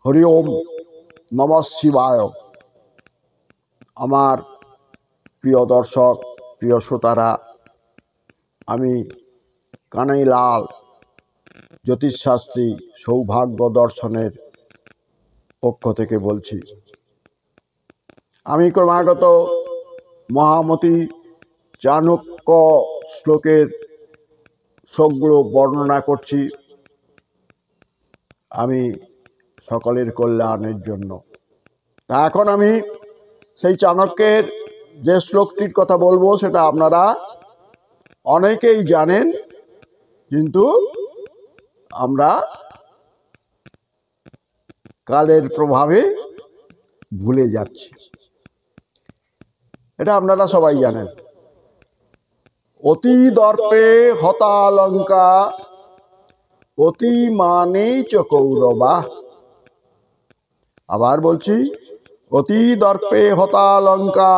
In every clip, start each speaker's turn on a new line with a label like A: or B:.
A: হরি ওম নমঃ শিবায়। আমার প্রিয় দর্শক, প্রিয় শ্রোতারা, আমি কানাইলাল জ্যোতিষশাস্ত্রী সৌভাগ্য দর্শনের পক্ষ থেকে বলছি। আমি ক্রমাগত মহামতি চাণক্য শ্লোকগুলো বর্ণনা করছি আমি সকলের কল্যাণের জন্য। তা এখন আমি সেই চাণক্যের যে শ্লোকটির কথা বলবো সেটা আপনারা অনেকেই জানেন, কিন্তু আমরা কালের প্রভাবে ভুলে যাচ্ছি। এটা আপনারা সবাই জানেন। অতি দর্পে হতালঙ্কা অতি মানে চ কৌরবা। আবার বলছি, অতি দর্পে হতালঙ্কা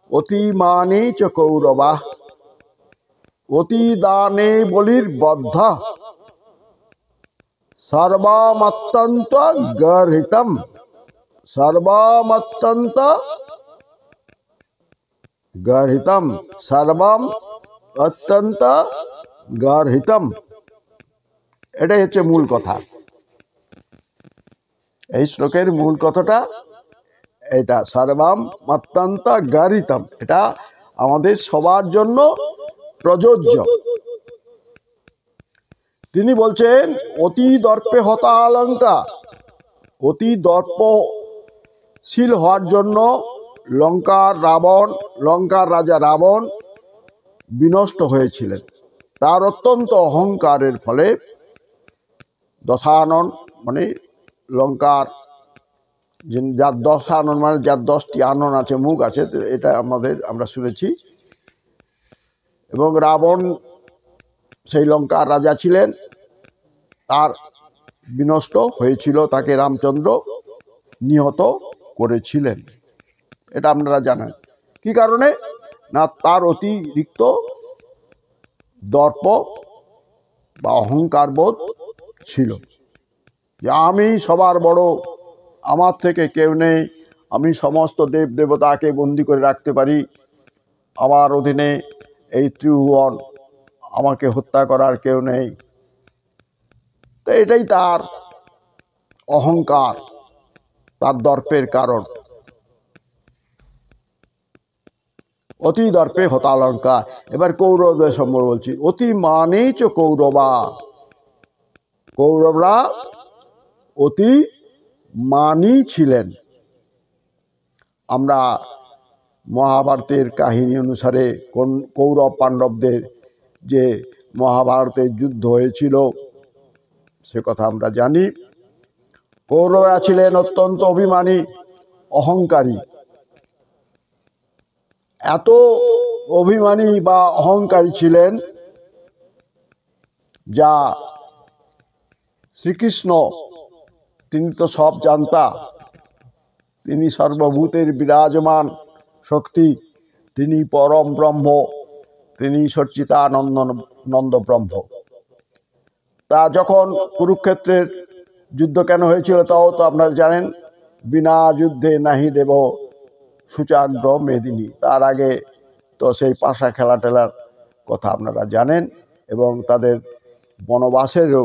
A: অতি মানে চ কৌরবা অতি দানে বলির বদ্ধ সর্বমত্যন্ত গর্হিতম সর্বমত্যন্ত গর্হিতম সর্বম অত্যন্ত গর্হিতম। এটাই হচ্ছে মূল কথা। এই শ্লোকের মূল কথাটা এটা, সর্বম অত্যন্ত গর্হিতম। এটা আমাদের সবার জন্য প্রযোজ্য। তিনি বলছেন অতি দর্পে হতালঙ্কা, অতি দর্পশীল হওয়ার জন্য লঙ্কার রাজা রাবণ বিনষ্ট হয়েছিলেন। তার অত্যন্ত অহংকারের ফলে দশানন, মানে লঙ্কার যার দশানন মানে যার 10টি আনন আছে, মুখ আছে, এটা আমরা শুনেছি। এবং রাবণ সেই লঙ্কার রাজা ছিলেন, তার বিনষ্ট হয়েছিল, তাকে রামচন্দ্র নিহত করেছিলেন। এটা আপনারা জানেন। কি কারণে? না, তার অতিরিক্ত দর্প বা অহংকার বোধ ছিল, যে আমি সবার বড়, আমার থেকে কেউ নেই, আমি সমস্ত দেব দেবতাকে বন্দি করে রাখতে পারি, আমার অধীনে এই ত্রিভুবন, আমাকে হত্যা করার কেউ নেই। তো এটাই তার অহংকার, তার দর্পের কারণ। অতি দর্পে হতালঙ্কা। এবার কৌরবদের সম্পর্কে বলছি। অতি মানে চ কৌরবা। কৌরবরা অতি মানি ছিলেন। আমরা মহাভারতের কাহিনী অনুসারে কৌরব পাণ্ডবদের যে মহাভারতের যুদ্ধ হয়েছিল সে কথা আমরা জানি। কৌরবরা ছিলেন অত্যন্ত অভিমানী, অহংকারী। এত অভিমানী বা অহংকারী ছিলেন যা শ্রীকৃষ্ণ, তিনি তো সব জানতা, তিনি সর্বভূতের বিরাজমান শক্তি, তিনি পরম ব্রহ্ম, তিনি সচ্চিদানন্দ ব্রহ্ম। তা যখন কুরুক্ষেত্রের যুদ্ধ কেন হয়েছিল তাও তো আপনারা জানেন। বিনা যুদ্ধে নাহি দেব সুচাগ্র মেদিনী। তার আগে তো সেই পাশা খেলা টেলার কথা আপনারা জানেন, এবং তাদের বনবাসেরও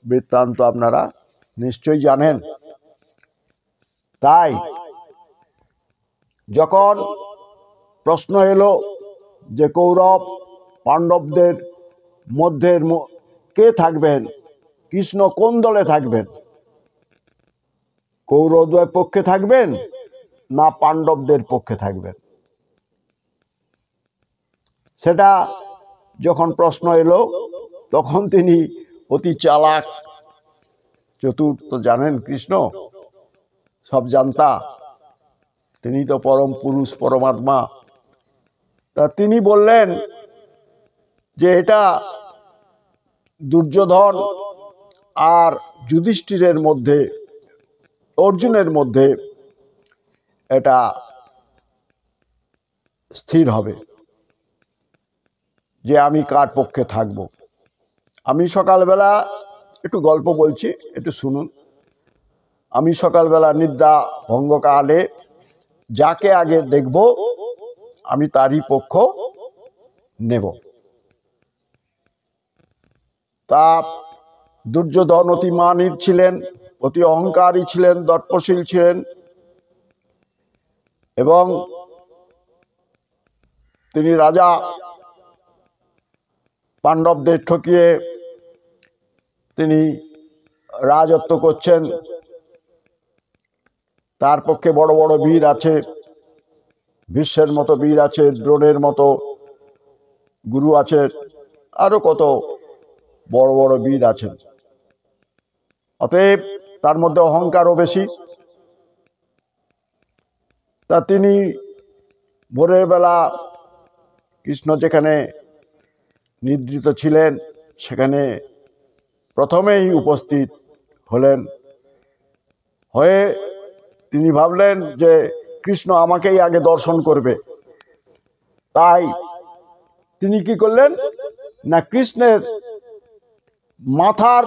A: বৃত্তান্ত আপনারা নিশ্চয়ই জানেন। তাই যখন প্রশ্ন এলো যে কৌরব পাণ্ডবদের মধ্যে কে থাকবেন, কৃষ্ণ কোন দলে থাকবেন, কৌরবদের পক্ষে থাকবেন না পাণ্ডবদের পক্ষে থাকবেন, সেটা যখন প্রশ্ন এলো তখন তিনি অতি চালাক, চতুর, তো জানেন কৃষ্ণ সব জানতা, তিনি তো পরম পুরুষ, পরমাত্মা। তা তিনি বললেন যে এটা দুর্যোধন আর যুধিষ্ঠিরের মধ্যে, অর্জুনের মধ্যে এটা স্থির হবে যে আমি কার পক্ষে থাকব। আমি সকালবেলা একটু গল্প বলছি, একটু শুনুন। আমি সকালবেলা নিদ্রা ভঙ্গকালে যাকে আগে দেখব আমি তারই পক্ষ নেব। তা দুর্যোধন অতি মানিক ছিলেন, অতি অহংকারী ছিলেন, দর্পশীল ছিলেন এবং তিনি রাজা পাণ্ডবদের ঠকিয়ে তিনি রাজত্ব করছেন। তার পক্ষে বড় বড় বীর আছে, ভীষ্মের মতো বীর আছে, দ্রোণের মতো গুরু আছে, আরো কত বড় বড় বীর আছেন। অতএব তার মধ্যে অহংকারও বেশি। তা তিনি ভোরের বেলা কৃষ্ণ যেখানে নিদ্রিত ছিলেন সেখানে প্রথমেই উপস্থিত হলেন। হয়ে তিনি ভাবলেন যে কৃষ্ণ আমাকেই আগে দর্শন করবে। তাই তিনি কি করলেন না, কৃষ্ণের মাথার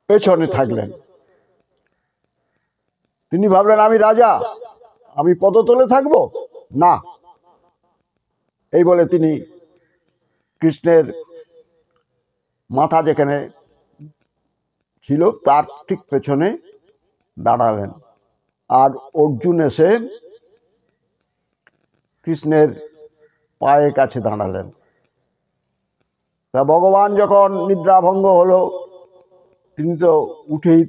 A: পেছনে থাকলেন। তিনি ভাবলেন আমি রাজা, আমি পদতলে থাকবো না, এই বলে তিনি কৃষ্ণের মাথা যেখানে ছিল তার ঠিক পেছনে দাঁড়ালেন। আর অর্জুন এসে কৃষ্ণের পায়ের কাছে দাঁড়ালেন। তা ভগবান যখন নিদ্রাভঙ্গ হলো, তিনি তো উঠেই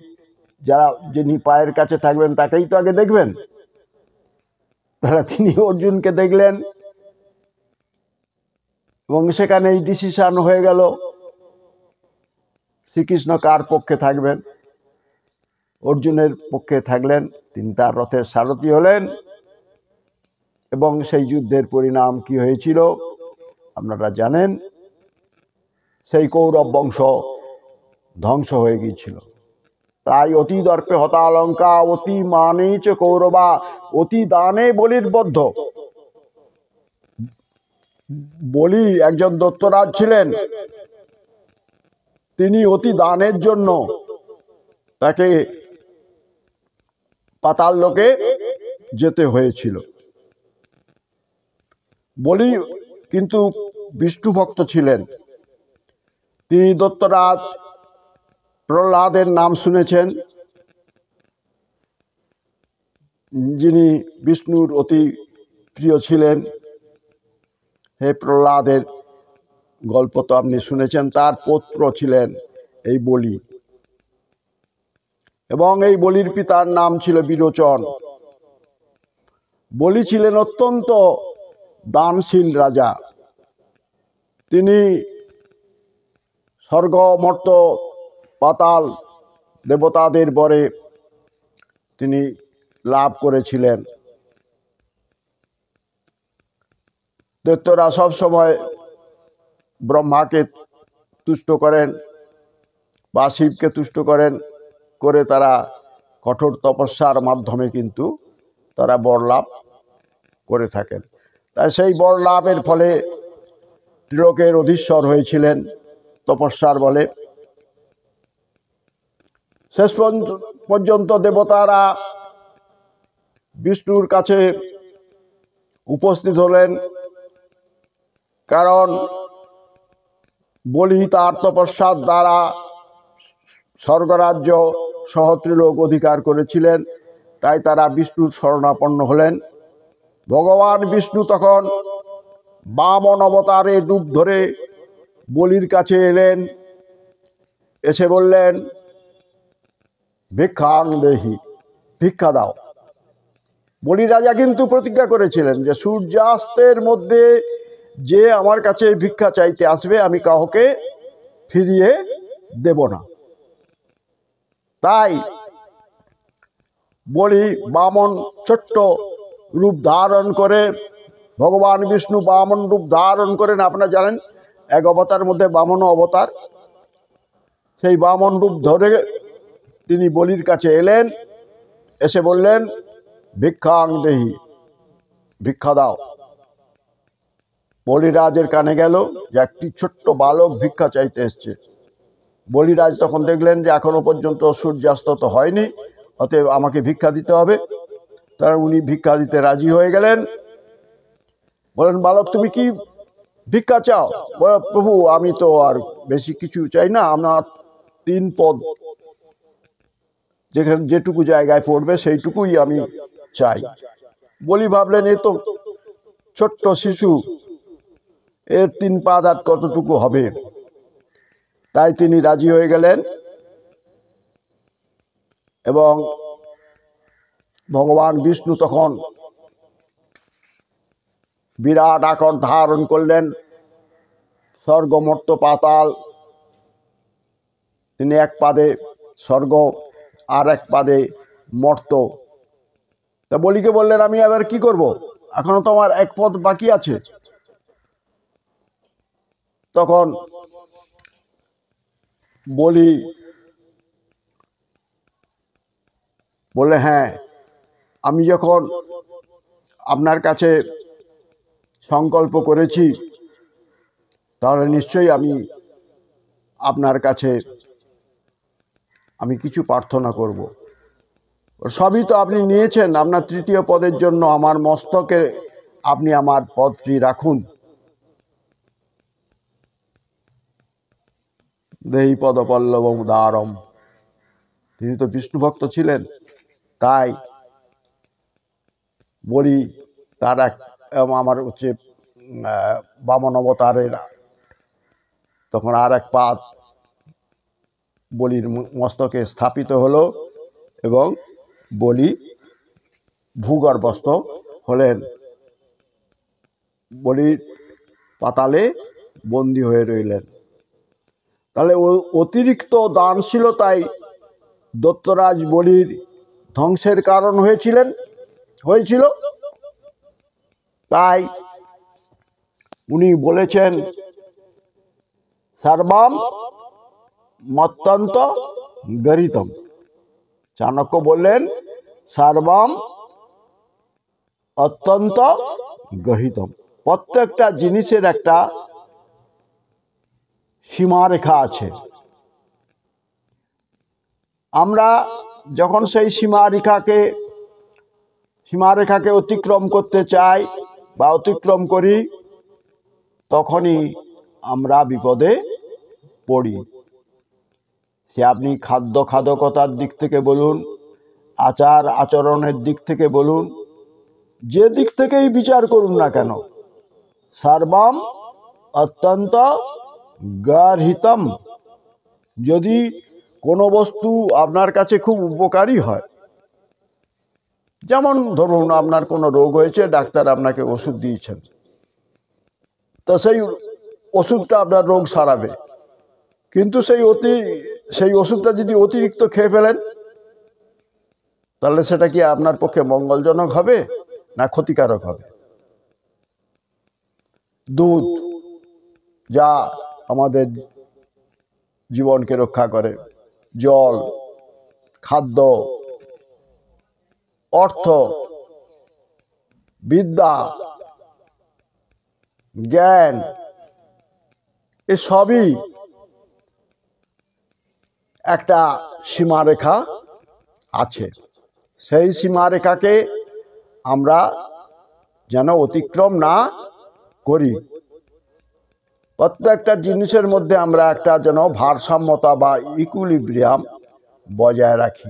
A: যিনি পায়ের কাছে থাকবেন তাকেই তো আগে দেখবেন। তাহলে তিনি অর্জুনকে দেখলেন এবং সেখানেই ডিসিশন হয়ে গেল শ্রীকৃষ্ণ কার পক্ষে থাকবেন। অর্জুনের পক্ষে থাকলেন, তিনি তার রথের সারথি হলেন এবং সেই যুদ্ধের পরিণাম কি হয়েছিল আপনারা জানেন। সেই কৌরব বংশ ধ্বংস হয়ে গিয়েছিল। তাই অতি দর্পে হতালঙ্কা, অতি মানে চ কৌরবা, অতি দানে বলির বদ্ধ। বলি একজন দত্তরাজ ছিলেন, তিনি অতি দানের জন্য তাকে পাতাল লোকে যেতে হয়েছিল। বলি কিন্তু বিষ্ণু ভক্ত ছিলেন। তিনি দত্তরাজ প্রহ্লাদের নাম শুনেছেন, যিনি বিষ্ণুর অতি প্রিয় ছিলেন। হে প্রহ্লাদের গল্প তো আপনি শুনেছেন। তার পুত্র ছিলেন এই বলি এবং এই বলির পিতার নাম ছিল বিরোচন। বলি ছিলেন অত্যন্ত দানশীল রাজা। তিনি স্বর্গ মর্ত পাতাল দেবতাদের বরে তিনি লাভ করেছিলেন। দৈত্যরা সবসময় ব্রহ্মাকে তুষ্ট করেন বা শিবকে তুষ্ট করেন, করে তারা কঠোর তপস্যার মাধ্যমে কিন্তু তারা বর লাভ করে থাকেন। তাই সেই বর লাভের ফলে ত্রিলোকের অধীশ্বর হয়েছিলেন তপস্যার বলে। শেষ পর্যন্ত দেবতারা বিষ্ণুর কাছে উপস্থিত হলেন, কারণ বলি তার তপস্যার দ্বারা স্বর্গরাজ্য সহ ত্রিলোক অধিকার করেছিলেন। তাই তারা বিষ্ণুর শরণাপন্ন হলেন। ভগবান বিষ্ণু তখন বামন অবতারে রূপ ধরে বলির কাছে এলেন। এসে বললেন, ভিক্ষাং দেহি, ভিক্ষা দাও। বলি রাজা কিন্তু প্রতিজ্ঞা করেছিলেন যে সূর্যাস্তের মধ্যে যে আমার কাছে ভিক্ষা চাইতে আসবে আমি কাউকে ফিরিয়ে দেব না। তাই বলি বামন ছোট্ট রূপ ধারণ করে, ভগবান বিষ্ণু বামন রূপ ধারণ করেন। আপনারা জানেন এক অবতার মধ্যে বামন অবতার। সেই বামন রূপ ধরে তিনি বলির কাছে এলেন। এসে বললেন, ভিক্ষাং দেহি, ভিক্ষা দাও। বলিরাজের কানে গেল যে একটি ছোট্ট বালক ভিক্ষা চাইতে এসছে। বলিরাজ তখন দেখলেন যে এখনো পর্যন্ত সূর্যাস্ত তো হয়নি, অতএব আমাকে ভিক্ষা দিতে হবে। তার উনি ভিক্ষা দিতে রাজি হয়ে গেলেন। বলেন, বালক তুমি কি ভিক্ষা চাও? বলে, প্রভু আমি তো আর বেশি কিছু চাই না, আমার 3 পদ যেখানে যেটুকু জায়গায় পড়বে সেইটুকুই আমি চাই। বলি ভাবলেন এ তো ছোট্ট শিশু, এর 3 পা হাত কতটুকু হবে। তাই তিনি রাজি হয়ে গেলেন এবং ভগবান বিষ্ণু তখন বিরাট আকার ধারণ করলেন, স্বর্গ মর্ত্য পাতাল, তিনি এক পাদে স্বর্গ আর এক পাদে মর্ত্য। তা বলিকে বললেন, আমি এবার কি করব, এখনো তো আমার 1 পদ বাকি আছে। তখন বলি বলে, হ্যাঁ আমি যখন আপনার কাছে সংকল্প করেছি তাহলে নিশ্চয়ই আমি আপনার কাছে আমি কিছু প্রার্থনা করব। সবই তো আপনি নিয়েছেন, আপনার 3য় পদের জন্য আমার মস্তকে আপনি আমার পদটি রাখুন। দেহি পদপল্লবম উদারম, তিনি তো বিষ্ণু ভক্ত ছিলেন। তাই বলি তার আমার হচ্ছে বামন অবতারের তখন আর এক পাদ বলির মস্তকে স্থাপিত হলো এবং বলি ভূগর্ভস্থ হলেন, বলির পাতালে বন্দী হয়ে রইলেন। তাহলে অতিরিক্ত দানশীলতাই দত্তরাজ বলির ধ্বংসের কারণ হয়েছিল। তাই উনি বলেছেন সর্বম মত্যন্ত গরিতম। চাণক্য বললেন সর্বম অত্যন্ত গহিতম। প্রত্যেকটা জিনিসের একটা সীমারেখা আছে। আমরা যখন সেই সীমারেখাকে অতিক্রম করতে চাই বা অতিক্রম করি তখনই আমরা বিপদে পড়ি। সে আপনি খাদ্যকতার দিক থেকে বলুন, আচার আচরণের দিক থেকে বলুন, যে দিক থেকেই বিচার করুন না কেন, সর্বম অত্যন্ত গর্হিতম। যদি কোনো বস্তু আপনার কাছে খুব উপকারী হয়, যেমন ধরুন আপনার কোনো রোগ হয়েছে, ডাক্তার আপনাকে ওষুধ দিয়েছেন, তো সেই ওষুধটা আপনার রোগ সারাবে, কিন্তু সেই ওষুধটা যদি অতিরিক্ত খেয়ে ফেলেন তাহলে সেটা কি আপনার পক্ষে মঙ্গলজনক হবে না ক্ষতিকারক হবে? দুধ যা আমাদের জীবনকে রক্ষা করে, জল, খাদ্য, অর্থ, বিদ্যা, জ্ঞান, এসবই একটা সীমারেখা আছে। সেই সীমারেখাকে আমরা যেন অতিক্রম না করি। প্রত্যেকটা জিনিসের মধ্যে আমরা একটা যেন ভারসাম্যতা বা ইকুইলিব্রিয়াম বজায় রাখি।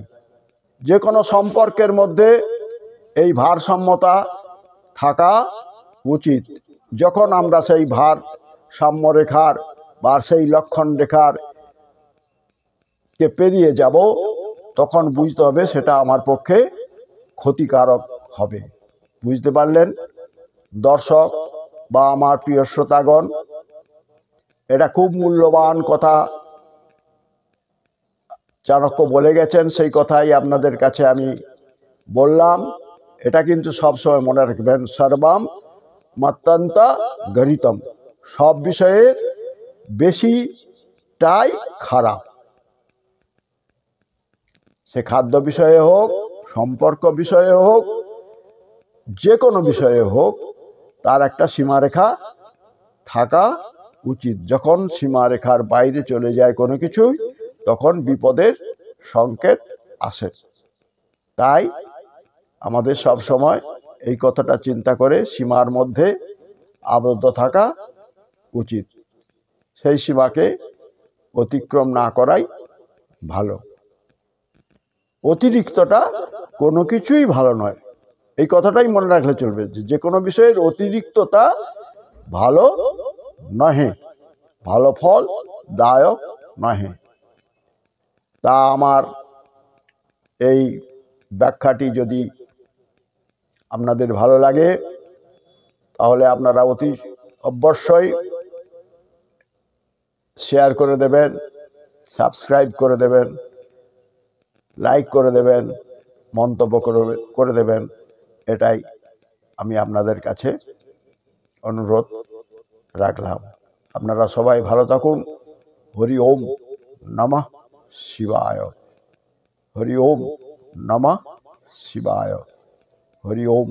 A: যে কোনো সম্পর্কের মধ্যে এই ভারসাম্যতা থাকা উচিত। যখন আমরা সেই ভারসাম্য রেখার বা সেই লক্ষণ রেখার কে পেরিয়ে যাব তখন বুঝতে হবে সেটা আমার পক্ষে ক্ষতিকারক হবে। বুঝতে পারলেন দর্শক বা আমার প্রিয় শ্রোতাগণ? এটা খুব মূল্যবান কথা চাণক্য বলে গেছেন, সেই কথাই আপনাদের কাছে আমি বললাম। এটা কিন্তু সবসময় মনে রাখবেন, সর্বম মত্যন্ত গরিতম। সব বিষয়ের বেশিটাই খারাপ, সে খাদ্য বিষয়ে হোক, সম্পর্ক বিষয়ে হোক, যে কোনো বিষয়ে হোক, তার একটা সীমারেখা থাকা উচিত। যখন সীমারেখার বাইরে চলে যায় কোনো কিছুই, তখন বিপদের সংকেত আসে। তাই আমাদের সব সময় এই কথাটা চিন্তা করে সীমার মধ্যে আবদ্ধ থাকা উচিত। সেই সীমাকে অতিক্রম না করাই ভালো। অতিরিক্তটা কোনো কিছুই ভালো নয়, এই কথাটাই মনে রাখলে চলবে। যে কোনো বিষয়ের অতিরিক্ততা ভালো নহে, ভালো ফল দায়ক নহে। তা আমার এই ব্যাখ্যাটি যদি আপনাদের ভালো লাগে, তাহলে আপনারা অতি অবশ্যই শেয়ার করে দেবেন, সাবস্ক্রাইব করে দেবেন, লাইক করে দেবেন, মন্তব্য করে দেবেন। এটাই আমি আপনাদের কাছে অনুরোধ রাখলাম। আপনারা সবাই ভালো থাকুন। হরি ওম নমঃ শিবায়। হরি ওম নমঃ শিবায়। হরি ওম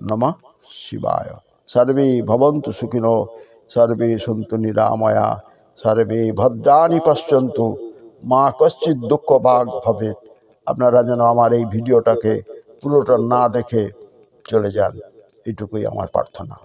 A: নমঃ শিবায়। সর্বে ভবন্তু সুখিনো, সর্বে সন্তু নিরাময়া, সর্বে ভদ্রাণি পশ্যন্তু, মা কশ্চিৎ দুঃখ ভাগ ভবেৎ। আপনারা যেন আমার এই ভিডিওটাকে পুরোটা না দেখে চলে যান, এইটুকুই আমার প্রার্থনা।